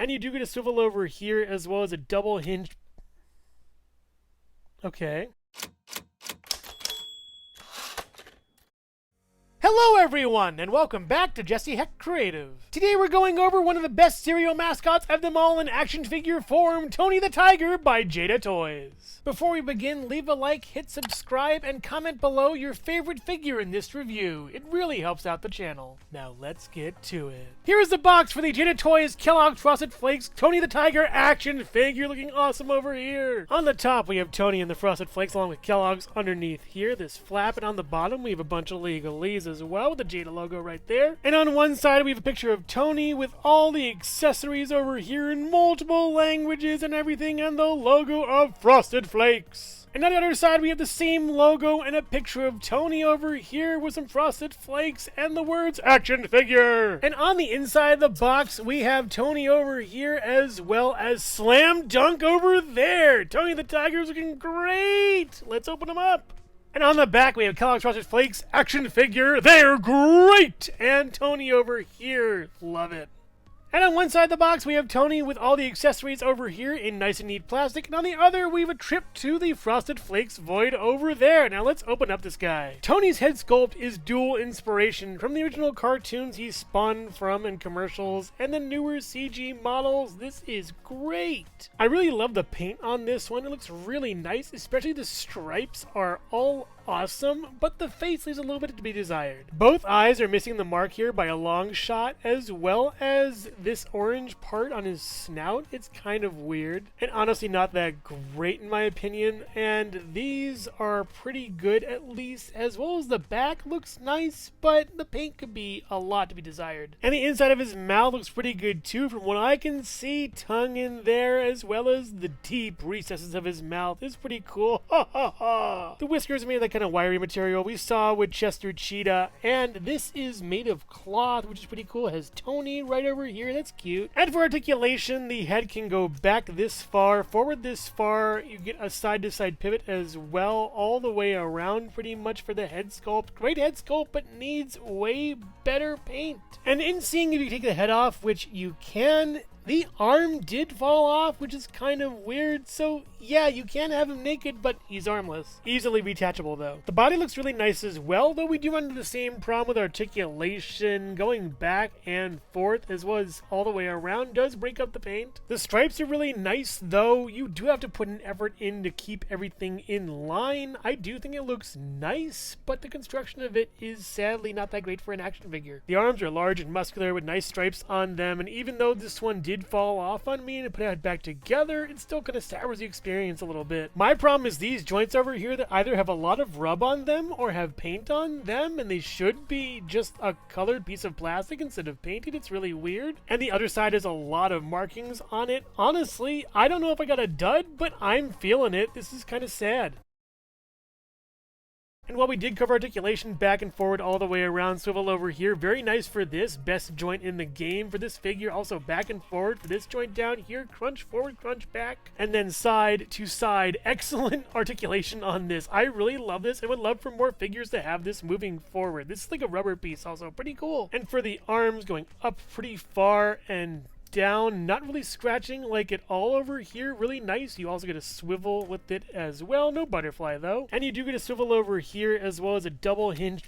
And you do get a swivel over here as well as a double hinged... Okay. Hello everyone, and welcome back to Jesse Hecht Creative. Today we're going over one of the best cereal mascots of them all in action figure form, Tony the Tiger by Jada Toys. Before we begin, leave a like, hit subscribe, and comment below your favorite figure in this review. It really helps out the channel. Now let's get to it. Here is the box for the Jada Toys Kellogg's Frosted Flakes Tony the Tiger action figure, looking awesome over here. On the top we have Tony and the Frosted Flakes along with Kellogg's underneath here, this flap, and on the bottom we have a bunch of legalese as well with the Jada logo right there. And on one side we have a picture of Tony with all the accessories over here in multiple languages and everything, and the logo of Frosted Flakes. And on the other side we have the same logo and a picture of Tony over here with some Frosted Flakes and the words action figure. And on the inside of the box we have Tony over here as well as Slam Dunk over there. Tony the Tiger is looking great. Let's open him up. And on the back, we have Kellogg's Frosted Flakes action figure. They're great! And Tony over here. Love it. And on one side of the box, we have Tony with all the accessories over here in nice and neat plastic. And on the other, we have a trip to the Frosted Flakes void over there. Now let's open up this guy. Tony's head sculpt is dual inspiration from the original cartoons he spawned from in commercials and the newer CG models. This is great. I really love the paint on this one. It looks really nice, especially the stripes are all awesome, but the face leaves a little bit to be desired. Both eyes are missing the mark here by a long shot, as well as this orange part on his snout. It's kind of weird, and honestly not that great in my opinion, and these are pretty good at least, as well as the back looks nice, but the paint could be a lot to be desired. And the inside of his mouth looks pretty good too, from what I can see. Tongue in there, as well as the deep recesses of his mouth is pretty cool. Ha ha ha! The whiskers are made like kind of wiry material we saw with Chester Cheetah, and this is made of cloth, which is pretty cool. It has Tony right over here. That's cute. And for articulation, the head can go back this far, forward this far. You get a side-to-side pivot as well, all the way around pretty much for the head sculpt. Great head sculpt, but needs way better paint. And in seeing if you take the head off, which you can, the arm did fall off, which is kind of weird. So yeah, you can have him naked, but he's armless. Easily detachable though. The body looks really nice as well, though we do run into the same problem with articulation. Going back and forth as well as all the way around does break up the paint. The stripes are really nice though. You do have to put an effort in to keep everything in line. I do think it looks nice, but the construction of it is sadly not that great for an action figure. The arms are large and muscular with nice stripes on them, and even though this one did fall off on me and put it back together, it still kind of sours the experience a little bit. My problem is these joints over here that either have a lot of rub on them or have paint on them, and they should be just a colored piece of plastic instead of painted. It's really weird. And the other side has a lot of markings on it. Honestly, I don't know if I got a dud, but I'm feeling it. This is kind of sad. And while we did cover articulation back and forward all the way around, swivel over here, very nice for this, best joint in the game for this figure. Also back and forward for this joint down here, crunch forward, crunch back, and then side to side. Excellent articulation on this. I really love this and would love for more figures to have this moving forward. This is like a rubber piece also, pretty cool. And for the arms going up pretty far and down, not really scratching like it all over here. Really nice. You also get a swivel with it as well. No butterfly though. And you do get a swivel over here as well as a double hinged.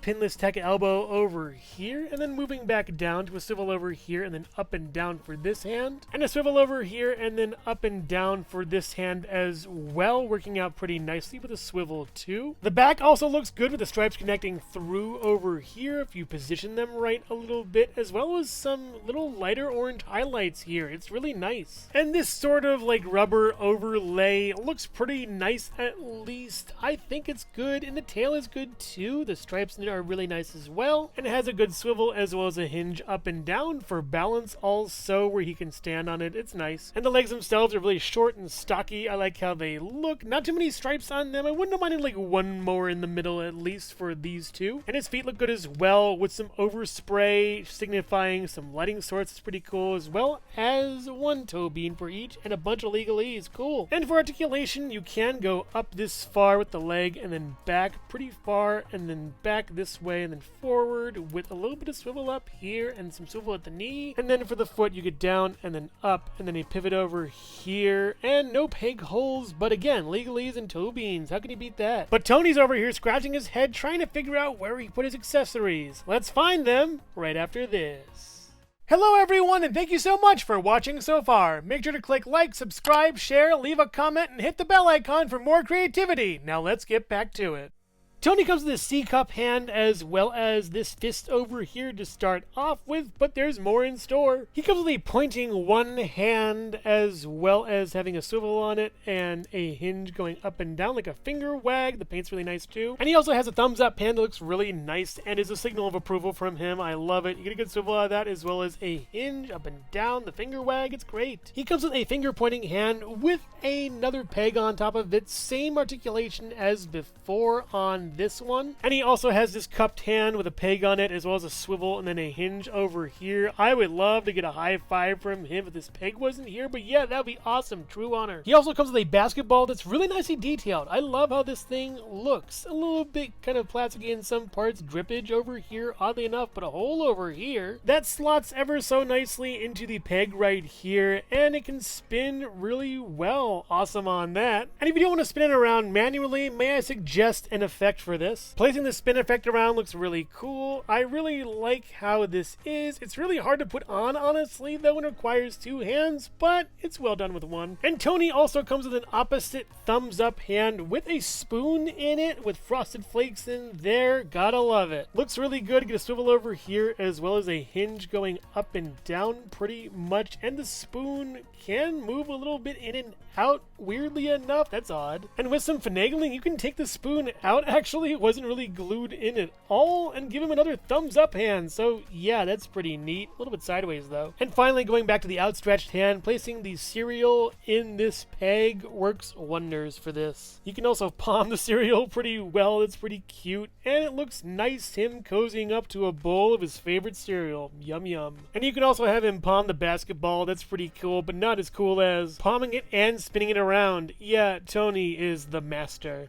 pinless tech elbow over here. And then moving back down to a swivel over here and then up and down for this hand. And a swivel over here and then up and down for this hand as well. Working out pretty nicely with a swivel too. The back also looks good with the stripes connecting through over here if you position them right a little bit, as well as some little lighter orange highlights here. It's really nice. And this sort of like rubber overlay looks pretty nice, at least. I think it's good, and the tail is good too. The stripes in it are really nice as well, and it has a good swivel as well as a hinge up and down for balance also, where he can stand on it. It's nice. And the legs themselves are really short and stocky. I like how they look. Not too many stripes on them. I wouldn't have minded like one more in the middle at least for these two. And his feet look good as well with some overspray signifying some lighting source. It's pretty cool, as well as one toe bean for each and a bunch of legalese. Cool. And for articulation, you can go up this far with the leg and then back pretty far and then back this way and then forward with a little bit of swivel up here and some swivel at the knee. And then for the foot, you get down and then up and then a pivot over here and no peg holes, but again, legalese and toe beans. How can you beat that? But Tony's over here scratching his head trying to figure out where he put his accessories. Let's find them right after this. Hello everyone, and thank you so much for watching so far. Make sure to click like, subscribe, share, leave a comment, and hit the bell icon for more creativity. Now let's get back to it. Tony comes with a C-cup hand as well as this fist over here to start off with, but there's more in store. He comes with a pointing one hand as well as having a swivel on it and a hinge going up and down like a finger wag. The paint's really nice too. And he also has a thumbs up hand that looks really nice and is a signal of approval from him. I love it. You get a good swivel out of that as well as a hinge up and down, the finger wag. It's great. He comes with a finger pointing hand with another peg on top of it. Same articulation as before on this one. And he also has this cupped hand with a peg on it as well as a swivel and then a hinge over here. I would love to get a high five from him if this peg wasn't here, but yeah, that would be awesome. True honor. He also comes with a basketball that's really nicely detailed. I love how this thing looks. A little bit kind of plasticky in some parts, drippage over here, oddly enough, but a hole over here. That slots ever so nicely into the peg right here, and it can spin really well. Awesome on that. And if you don't want to spin it around manually, may I suggest an effect for this? Placing the spin effect around looks really cool. I really like how this is. It's really hard to put on, honestly, though, and requires two hands, but it's well done with one. And Tony also comes with an opposite thumbs up hand with a spoon in it with frosted flakes in there. Gotta love it. Looks really good. Get a swivel over here as well as a hinge going up and down pretty much, and the spoon can move a little bit in and out, weirdly enough. That's odd. And with some finagling, you can take the spoon out. Actually, it wasn't really glued in at all, and give him another thumbs up hand. So yeah, that's pretty neat. A little bit sideways though. And finally, going back to the outstretched hand, placing the cereal in this peg works wonders for this. You can also palm the cereal pretty well. It's pretty cute, and it looks nice, him cozying up to a bowl of his favorite cereal. Yum yum. And you can also have him palm the basketball. That's pretty cool, but not as cool as palming it and spinning it around. Yeah, Tony is the master.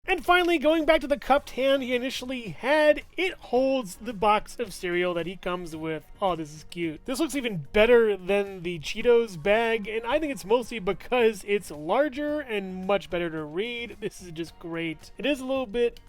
And finally, going back to the cupped hand he initially had, it holds the box of cereal that he comes with. Oh, this is cute. This looks even better than the Cheetos bag, and I think it's mostly because it's larger and much better to read. This is just great. It is a little bit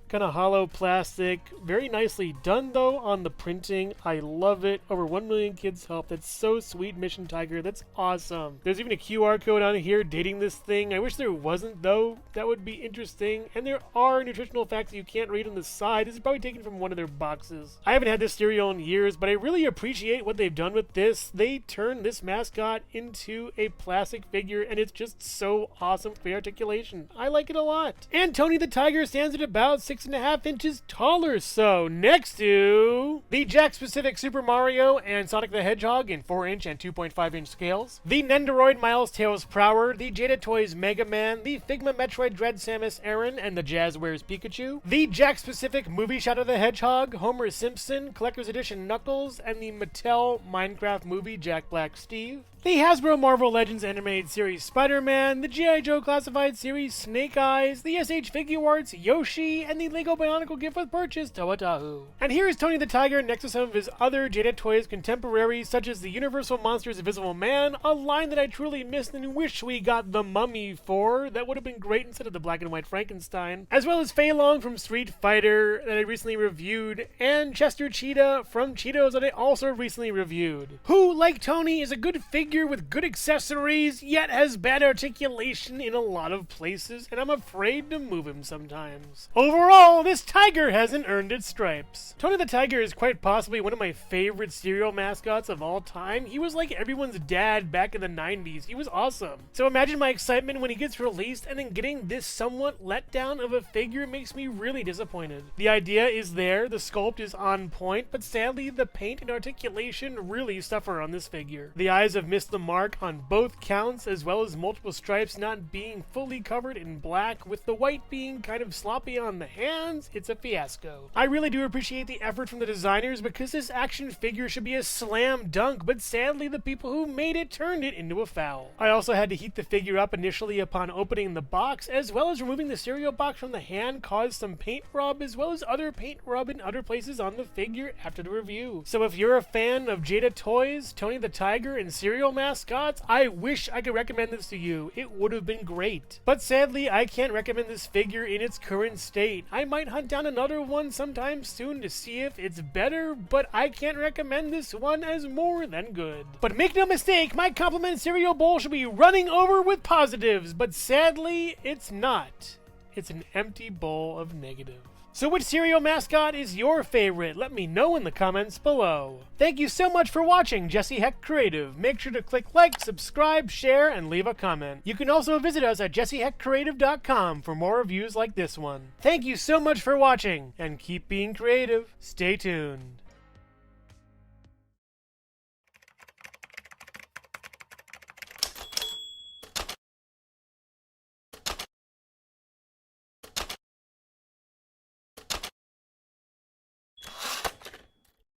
kind of hollow plastic. Very nicely done though on the printing. I love it. Over 1 million kids help. That's so sweet, Mission Tiger. That's awesome. There's even a QR code on here dating this thing. I wish there wasn't though. That would be interesting. And there are nutritional facts you can't read on the side. This is probably taken from one of their boxes. I haven't had this cereal in years, but I really appreciate what they've done with this. They turned this mascot into a plastic figure, and it's just so awesome for articulation. I like it a lot. And Tony the Tiger stands at about 6.5 inches taller. So next to the Jakks Pacific Super Mario and Sonic the Hedgehog in 4-inch and 2.5-inch scales, the Nendoroid Miles Tails Prower, the Jada Toys Mega Man, the Figma Metroid Dread Samus Aran and the Jazzwares Pikachu, the Jakks Pacific Movie Shadow the Hedgehog, Homer Simpson, Collector's Edition Knuckles, and the Mattel Minecraft Movie Jack Black Steve, the Hasbro Marvel Legends Animated Series Spider-Man, the G.I. Joe Classified Series Snake Eyes, the SH Figure Arts Yoshi, and the Lego Bionicle Gift with Purchase Toa-Tahu. And here is Tony the Tiger next to some of his other Jada Toys contemporaries, such as the Universal Monsters Invisible Man, a line that I truly missed and wish we got the Mummy for. That would have been great instead of the black and white Frankenstein. As well as Fei Long from Street Fighter that I recently reviewed, and Chester Cheetah from Cheetos that I also recently reviewed. Who, like Tony, is a good figure with good accessories, yet has bad articulation in a lot of places, and I'm afraid to move him sometimes. Overall, this tiger hasn't earned its stripes. Tony the Tiger is quite possibly one of my favorite cereal mascots of all time. He was like everyone's dad back in the 90s. He was awesome. So imagine my excitement when he gets released, and then getting this somewhat letdown of a figure makes me really disappointed. The idea is there, the sculpt is on point, but sadly the paint and articulation really suffer on this figure. The eyes of missed the mark on both counts, as well as multiple stripes not being fully covered in black, with the white being kind of sloppy on the hands. It's a fiasco. I really do appreciate the effort from the designers, because this action figure should be a slam dunk, but sadly the people who made it turned it into a foul. I also had to heat the figure up initially upon opening the box, as well as removing the cereal box from the hand caused some paint rub, as well as other paint rub in other places on the figure after the review. So if you're a fan of Jada toys, Tony the Tiger, and cereal mascots, I wish I could recommend this to you. It would have been great. But sadly, I can't recommend this figure in its current state. I might hunt down another one sometime soon to see if it's better, but I can't recommend this one as more than good. But make no mistake, my compliment cereal bowl should be running over with positives, but sadly, it's not. It's an empty bowl of negatives. So which cereal mascot is your favorite? Let me know in the comments below. Thank you so much for watching Jesse Hecht Creative. Make sure to click like, subscribe, share, and leave a comment. You can also visit us at jessehechtcreative.com for more reviews like this one. Thank you so much for watching, and keep being creative. Stay tuned.